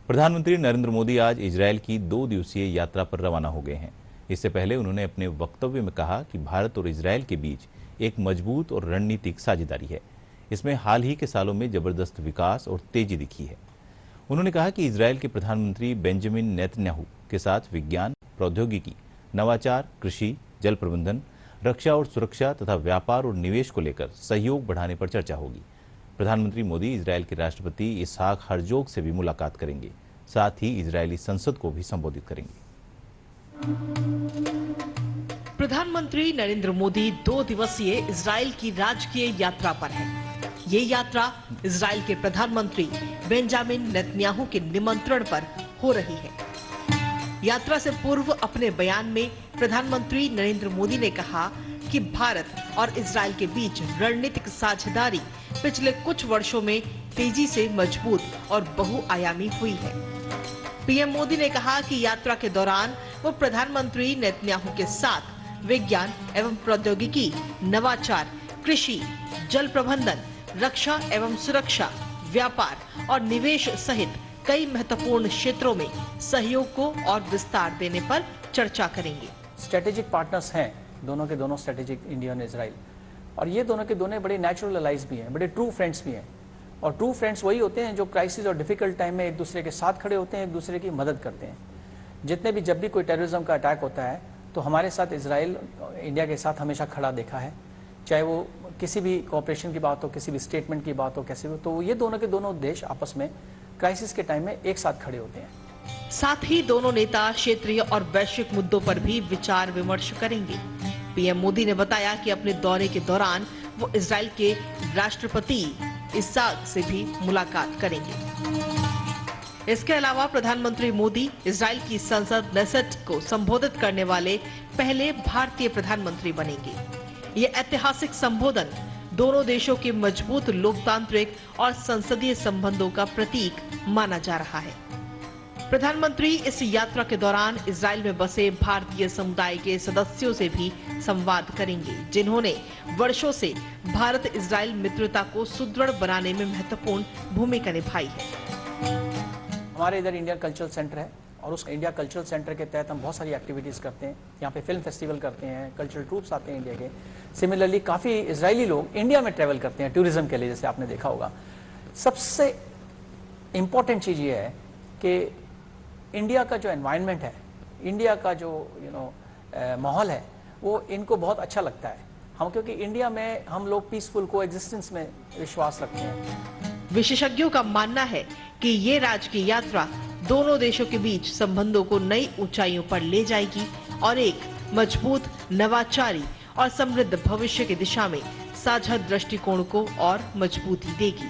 प्रधानमंत्री नरेंद्र मोदी आज इजरायल की 2 दिवसीय यात्रा पर रवाना हो गए हैं। इससे पहले उन्होंने अपने वक्तव्य में कहा कि भारत और इजरायल के बीच एक मजबूत और रणनीतिक साझेदारी है। इसमें हाल ही के सालों में जबरदस्त विकास और तेजी दिखी है। उन्होंने कहा कि इजरायल के प्रधानमंत्री बेंजामिन नेतन्याहू के साथ विज्ञान, प्रौद्योगिकी, नवाचार, कृषि, जल प्रबंधन, रक्षा और सुरक्षा तथा व्यापार और निवेश को लेकर सहयोग बढ़ाने पर चर्चा होगी। प्रधानमंत्री मोदी इजरायल के राष्ट्रपति इसहाक हर्जोग से भी मुलाकात करेंगे। साथ ही इजरायली संसद को भी संबोधित करेंगे। प्रधानमंत्री नरेंद्र मोदी 2 दिवसीय इजरायल की राजकीय यात्रा पर हैं। ये यात्रा इजरायल के प्रधानमंत्री बेंजामिन नेतन्याहू के निमंत्रण पर हो रही है। यात्रा से पूर्व अपने बयान में प्रधानमंत्री नरेंद्र मोदी ने कहा कि भारत और इजरायल के बीच रणनीतिक साझेदारी पिछले कुछ वर्षों में तेजी से मजबूत और बहुआयामी हुई है। पीएम मोदी ने कहा कि यात्रा के दौरान वो प्रधानमंत्री नेतन्याहू के साथ विज्ञान एवं प्रौद्योगिकी, नवाचार, कृषि, जल प्रबंधन, रक्षा एवं सुरक्षा, व्यापार और निवेश सहित कई महत्वपूर्ण क्षेत्रों में सहयोग को और विस्तार देने पर चर्चा करेंगे। स्ट्रेटेजिक पार्टनर्स हैं दोनों के दोनों, स्ट्रेटेजिक इंडिया और इजराइल, और ये दोनों के दोनों बड़े नेचुरल अलाइज भी हैं, बड़े ट्रू फ्रेंड्स भी हैं। और ट्रू फ्रेंड्स वही होते हैं जो क्राइसिस और डिफिकल्ट टाइम में एक दूसरे के साथ खड़े होते हैं, एक दूसरे की मदद करते हैं। जब भी कोई टेररिज्म का अटैक होता है तो हमारे साथ इजराइल इंडिया के साथ हमेशा खड़ा देखा है, चाहे वो किसी भी कोऑपरेशन की बात हो, किसी भी स्टेटमेंट की बात हो, कैसे भी। तो ये दोनों के दोनों देश आपस में क्राइसिस के टाइम में एक साथ खड़े होते हैं। साथ ही दोनों नेता क्षेत्रीय और वैश्विक मुद्दों पर भी विचार विमर्श करेंगे। पीएम मोदी ने बताया कि अपने दौरे के दौरान वो इजराइल के राष्ट्रपति इसहाक से भी मुलाकात करेंगे। इसके अलावा प्रधानमंत्री मोदी इजराइल की संसद नेसेट को संबोधित करने वाले पहले भारतीय प्रधानमंत्री बनेंगे। ये ऐतिहासिक संबोधन दोनों देशों के मजबूत लोकतांत्रिक और संसदीय संबंधों का प्रतीक माना जा रहा है। प्रधानमंत्री इस यात्रा के दौरान इजराइल में बसे भारतीय समुदाय के सदस्यों से भी संवाद करेंगे, जिन्होंने वर्षों से भारत इजराइल मित्रता को सुदृढ़ बनाने में महत्वपूर्ण भूमिका निभाई है। हमारे इधर इंडिया कल्चरल सेंटर है और उस इंडिया कल्चरल सेंटर के तहत हम बहुत सारी एक्टिविटीज़ करते हैं। यहाँ पे फिल्म फेस्टिवल करते हैं, कल्चरल ट्रूप्स आते हैं इंडिया के। सिमिलरली काफ़ी इजरायली लोग इंडिया में ट्रैवल करते हैं टूरिज्म के लिए, जैसे आपने देखा होगा। सबसे इम्पॉर्टेंट चीज़ ये है कि इंडिया का जो एनवायरनमेंट है, इंडिया का जो माहौल है, वो इनको बहुत अच्छा लगता है। क्योंकि इंडिया में हम लोग पीसफुल को एग्जिस्टेंस में विश्वास रखते हैं। विशेषज्ञों का मानना है कि ये राजकीय यात्रा दोनों देशों के बीच संबंधों को नई ऊंचाइयों पर ले जाएगी और एक मजबूत, नवाचारी और समृद्ध भविष्य की दिशा में साझा दृष्टिकोण को और मजबूती देगी।